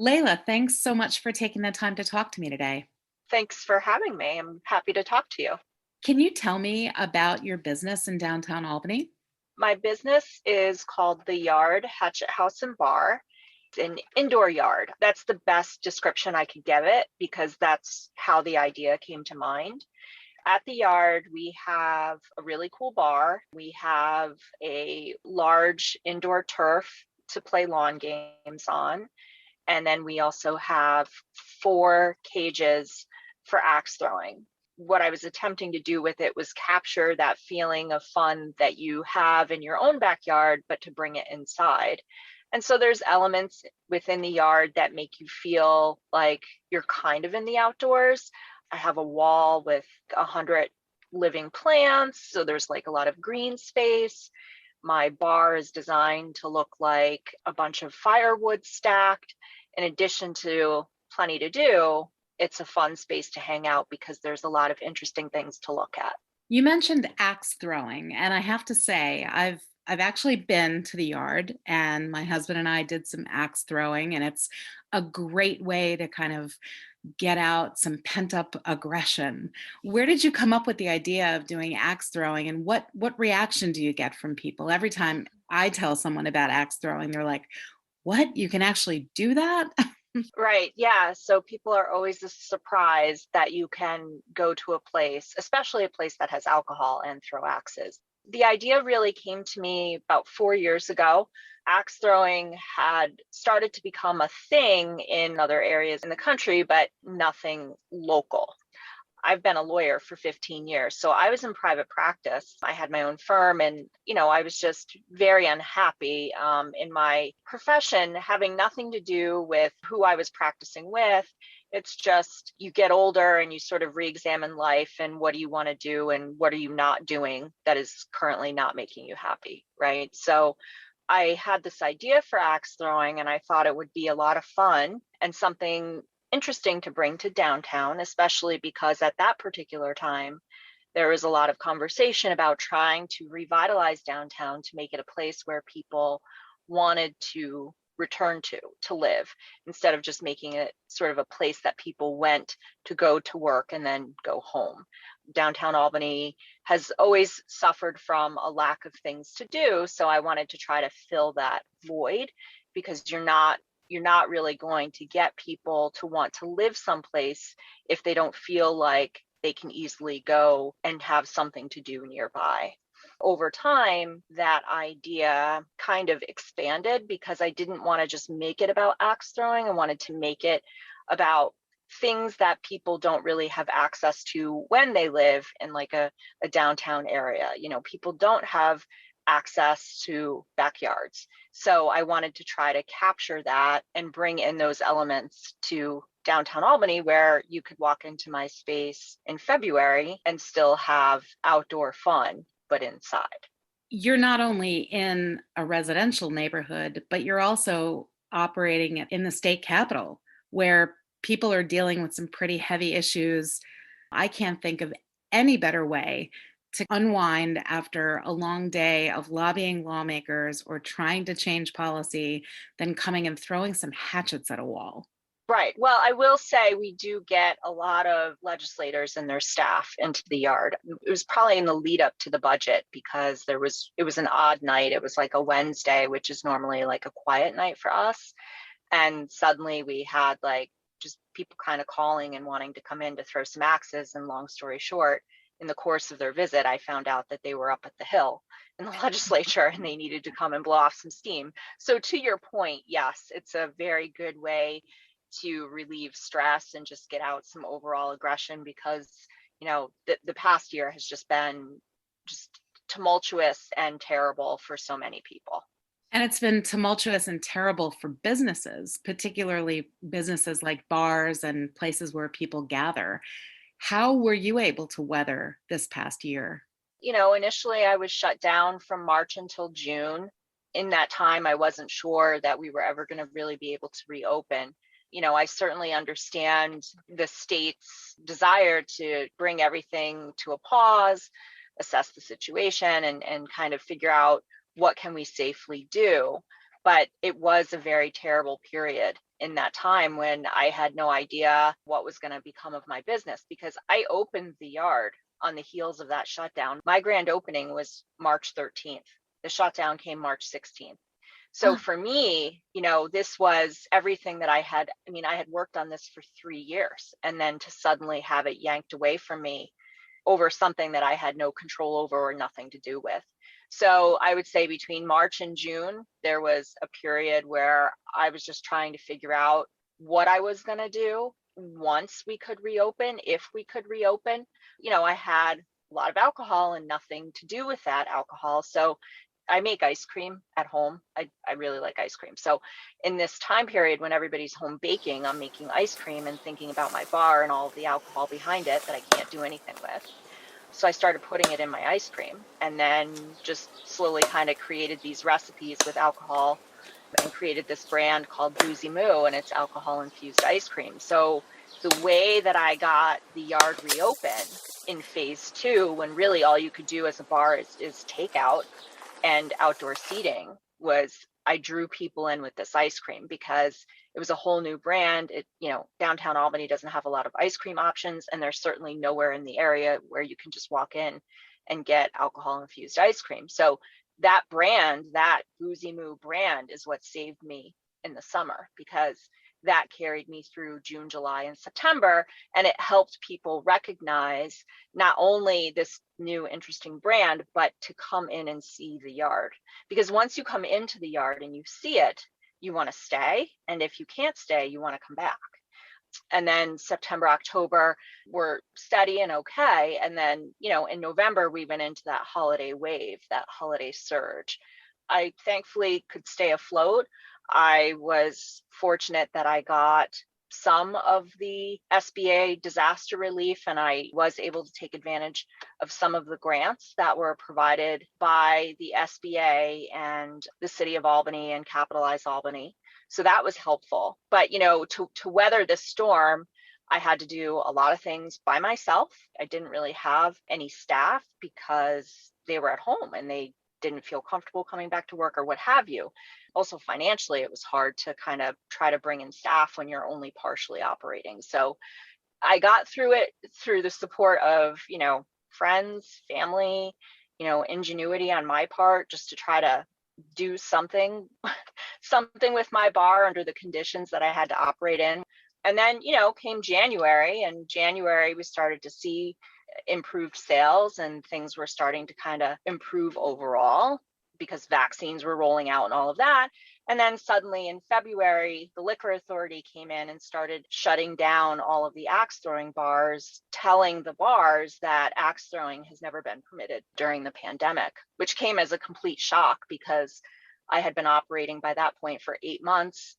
Layla, thanks so much for taking the time to talk to me today. Thanks for having me. I'm happy to talk to you. Can you tell me about your business in downtown Albany? My business is called The Yard Hatchet House and Bar. It's an indoor yard. That's the best description I could give it because that's how the idea came to mind. At the yard, we have a really cool bar. We have a large indoor turf to play lawn games on. And then we also have 4 cages for axe throwing. What I was attempting to do with it was capture that feeling of fun that you have in your own backyard, but to bring it inside. And so there's elements within the yard that make you feel like you're kind of in the outdoors. I have a wall with 100 living plants, so there's like a lot of green space. My bar is designed to look like a bunch of firewood stacked. In addition to plenty to do, it's a fun space to hang out because there's a lot of interesting things to look at. You mentioned axe throwing, and I have to say, I've actually been to the yard, and my husband and I did some axe throwing, and it's a great way to kind of get out some pent up aggression. Where did you come up with the idea of doing axe throwing, and what reaction do you get from people every time I tell someone about axe throwing? They're like, "What? You can actually do that?" Right. Yeah. So people are always surprised that you can go to a place, especially a place that has alcohol, and throw axes. The idea really came to me about 4 years ago. Axe throwing had started to become a thing in other areas in the country, but nothing local. I've been a lawyer for 15 years. So I was in private practice. I had my own firm, and, I was just very unhappy in my profession, having nothing to do with who I was practicing with. It's just you get older and you sort of re examine life and what do you want to do and what are you not doing that is currently not making you happy. Right. So I had this idea for axe throwing, and I thought it would be a lot of fun and something interesting to bring to downtown, especially because at that particular time, there was a lot of conversation about trying to revitalize downtown to make it a place where people wanted to return to live, instead of just making it sort of a place that people went to go to work and then go home. Downtown Albany has always suffered from a lack of things to do, so I wanted to try to fill that void because you're not really going to get people to want to live someplace if they don't feel like they can easily go and have something to do nearby. Over time, that idea kind of expanded because I didn't want to just make it about axe throwing. I wanted to make it about things that people don't really have access to when they live in like a downtown area. People don't have access to backyards. So I wanted to try to capture that and bring in those elements to downtown Albany, where you could walk into my space in February and still have outdoor fun, but inside. You're not only in a residential neighborhood, but you're also operating in the state capital where people are dealing with some pretty heavy issues. I can't think of any better way to unwind after a long day of lobbying lawmakers or trying to change policy than coming and throwing some hatchets at a wall. Right. Well, I will say we do get a lot of legislators and their staff into the yard. It was probably in the lead up to the budget because it was an odd night. It was like a Wednesday, which is normally like a quiet night for us. And suddenly we had like just people kind of calling and wanting to come in to throw some axes. And long story short, in the course of their visit, I found out that they were up at the Hill in the legislature and they needed to come and blow off some steam. So to your point, yes, it's a very good way to relieve stress and just get out some overall aggression because the past year has just been just tumultuous and terrible for so many people. And it's been tumultuous and terrible for businesses, particularly businesses like bars and places where people gather. How were you able to weather this past year? Initially I was shut down from March until June. In that time, I wasn't sure that we were ever going to really be able to reopen. I certainly understand the state's desire to bring everything to a pause, assess the situation, and kind of figure out what can we safely do. But it was a very terrible period in that time when I had no idea what was going to become of my business, because I opened the yard on the heels of that shutdown. My grand opening was March 13th. The shutdown came March 16th. So Oh, for me, this was everything that I had worked on this for 3 years, and then to suddenly have it yanked away from me over something that I had no control over or nothing to do with. So I would say between March and June, there was a period where I was just trying to figure out what I was going to do once we could reopen, if we could reopen. I had a lot of alcohol and nothing to do with that alcohol. So I make ice cream at home. I really like ice cream. So in this time period when everybody's home baking, I'm making ice cream and thinking about my bar and all of the alcohol behind it that I can't do anything with. So I started putting it in my ice cream, and then just slowly kind of created these recipes with alcohol and created this brand called Boozy Moo, and it's alcohol infused ice cream. So the way that I got the yard reopened in phase 2, when really all you could do as a bar is takeout and outdoor seating, was I drew people in with this ice cream because it was a whole new brand. Downtown Albany doesn't have a lot of ice cream options, and there's certainly nowhere in the area where you can just walk in and get alcohol infused ice cream. So that brand, that Boozy Moo brand, is what saved me in the summer, because that carried me through June, July, and September. And it helped people recognize not only this new interesting brand, but to come in and see the yard. Because once you come into the yard and you see it, you want to stay. And if you can't stay, you want to come back. And then September, October were steady and okay. And then, in November, we went into that holiday wave, that holiday surge. I thankfully could stay afloat. I was fortunate that I got some of the SBA disaster relief, and I was able to take advantage of some of the grants that were provided by the SBA and the city of Albany and Capitalize Albany. So that was helpful. But, to weather this storm, I had to do a lot of things by myself. I didn't really have any staff because they were at home and they didn't feel comfortable coming back to work or what have you. Also, financially, it was hard to kind of try to bring in staff when you're only partially operating. So I got through it through the support of, friends, family, ingenuity on my part, just to try to do something with my bar under the conditions that I had to operate in. And then, came January, and January we started to see improved sales, and things were starting to kind of improve overall because vaccines were rolling out and all of that. And then suddenly in February, the liquor authority came in and started shutting down all of the axe throwing bars, telling the bars that axe throwing has never been permitted during the pandemic, which came as a complete shock because I had been operating by that point for 8 months.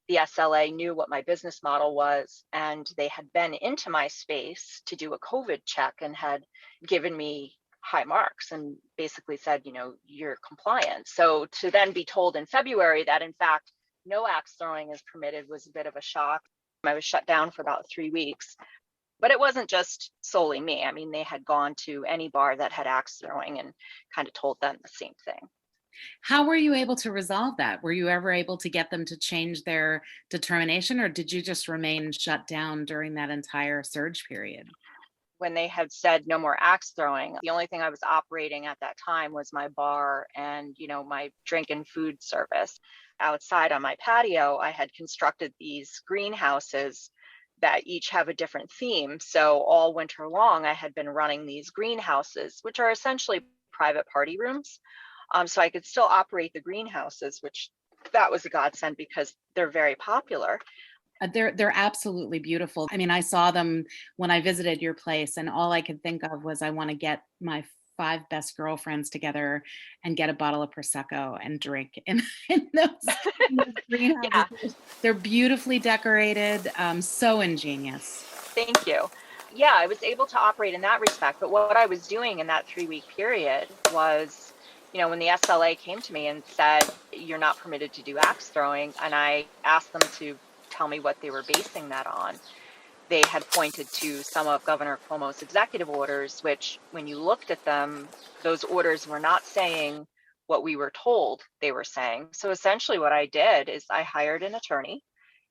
The SLA knew what my business model was, and they had been into my space to do a COVID check and had given me high marks and basically said, you're compliant. So to then be told in February that in fact no axe throwing is permitted was a bit of a shock. I was shut down for about 3 weeks. But it wasn't just solely me. I mean, they had gone to any bar that had axe throwing and kind of told them the same thing. how were you able to resolve that? Were you ever able to get them to change their determination, or did you just remain shut down during that entire surge period? When they had said no more axe throwing, the only thing I was operating at that time was my bar and, my drink and food service. Outside on my patio, I had constructed these greenhouses that each have a different theme. So all winter long, I had been running these greenhouses, which are essentially private party rooms. So I could still operate the greenhouses, which that was a godsend because they're very popular. They're absolutely beautiful. I mean, I saw them when I visited your place, and all I could think of was I want to get my 5 best girlfriends together and get a bottle of prosecco and drink in, in those greenhouses. Yeah, They're beautifully decorated, so ingenious. thank you. Yeah, I was able to operate in that respect. But what I was doing in that 3 week period was, when the SLA came to me and said, you're not permitted to do axe throwing, and I asked them to tell me what they were basing that on, they had pointed to some of Governor Cuomo's executive orders, which when you looked at them, those orders were not saying what we were told they were saying. So essentially, what I did is I hired an attorney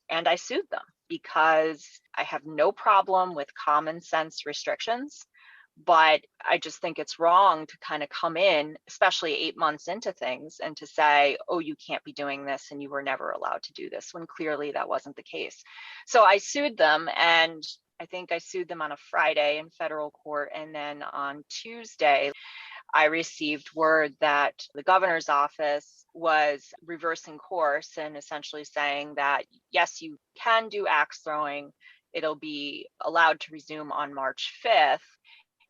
and I sued them because I have no problem with common sense restrictions. But I just think it's wrong to kind of come in, especially 8 months into things, and to say, oh, you can't be doing this and you were never allowed to do this, when clearly that wasn't the case. So I sued them, and I think I sued them on a Friday in federal court. And then on Tuesday, I received word that the governor's office was reversing course and essentially saying that, yes, you can do axe throwing. It'll be allowed to resume on March 5th.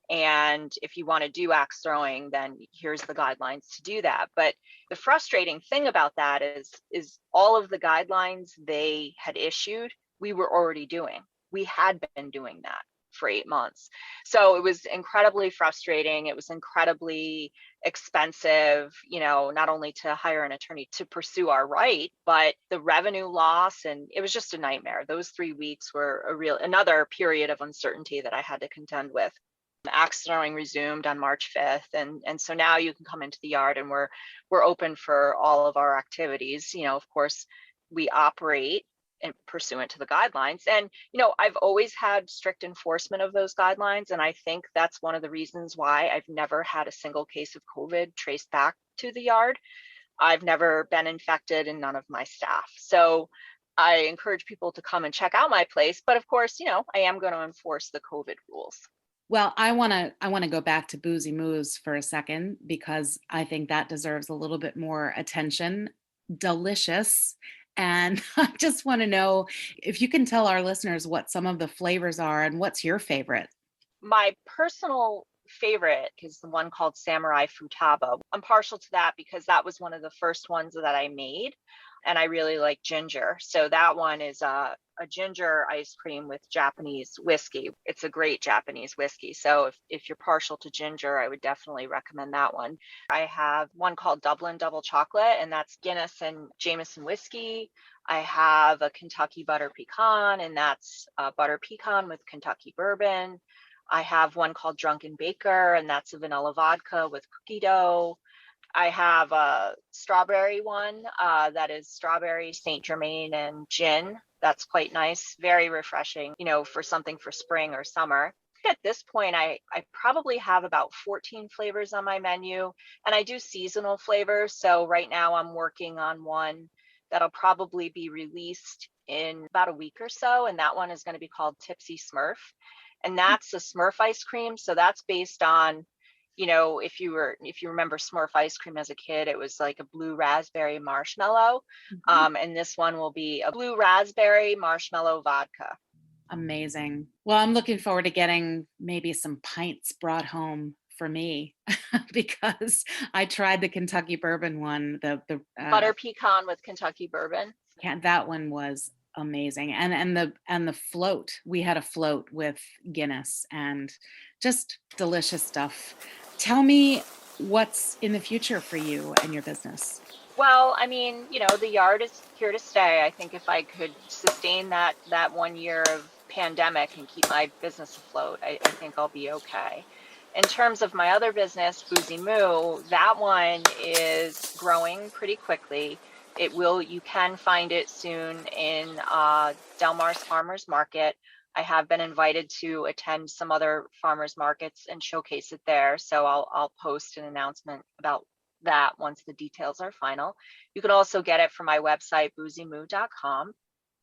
And if you want to do axe throwing, then here's the guidelines to do that. But the frustrating thing about that is all of the guidelines they had issued, we were already doing. We had been doing that for 8 months. So it was incredibly frustrating. It was incredibly expensive, not only to hire an attorney to pursue our right, but the revenue loss. And it was just a nightmare. Those 3 weeks were another period of uncertainty that I had to contend with. Axe throwing resumed on March 5th, and so now you can come into the yard, and we're open for all of our activities. Of course, we operate and pursuant to the guidelines, and I've always had strict enforcement of those guidelines, and I think that's one of the reasons why I've never had a single case of COVID traced back to the yard. I've never been infected, and none of my staff. So I encourage people to come and check out my place, but of course, I am going to enforce the COVID rules. Well, I want to go back to Boozy Moose for a second because I think that deserves a little bit more attention. Delicious. And I just want to know if you can tell our listeners what some of the flavors are and what's your favorite. My personal favorite is the one called Samurai Futaba. I'm partial to that because that was one of the first ones that I made, and I really like ginger. So that one is a ginger ice cream with Japanese whiskey. It's a great Japanese whiskey. So if you're partial to ginger, I would definitely recommend that one. I have one called Dublin Double Chocolate, and that's Guinness and Jameson whiskey. I have a Kentucky Butter Pecan, and that's butter pecan with Kentucky bourbon. I have one called Drunken Baker, and that's a vanilla vodka with cookie dough. I have a strawberry one that is strawberry, Saint Germain, and gin. That's quite nice, very refreshing, for something for spring or summer. At this point, I probably have about 14 flavors on my menu, and I do seasonal flavors. So right now I'm working on one that'll probably be released in about a week or so, and that one is going to be called Tipsy Smurf. And that's a Smurf ice cream. So that's based on, if you remember Smurf ice cream as a kid, it was like a blue raspberry marshmallow. Mhm. And this one will be a blue raspberry marshmallow vodka. Amazing. Well, I'm looking forward to getting maybe some pints brought home for me because I tried the Kentucky bourbon one. Butter pecan with Kentucky bourbon. That one was amazing, and the float. We had a float with Guinness and just delicious stuff. Tell me what's in the future for you and your business. Well, I mean, the yard is here to stay. I think if I could sustain that 1 year of pandemic and keep my business afloat, I think I'll be okay. In terms of my other business, Boozy Moo, that one is growing pretty quickly. You can find it soon in Del Mar's Farmers Market. I have been invited to attend some other farmers markets and showcase it there. So I'll post an announcement about that once the details are final. You can also get it from my website, boozymoo.com.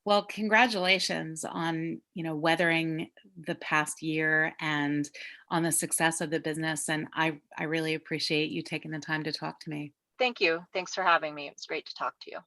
Well, congratulations on, weathering the past year and on the success of the business. And I really appreciate you taking the time to talk to me. Thank you. Thanks for having me. It was great to talk to you.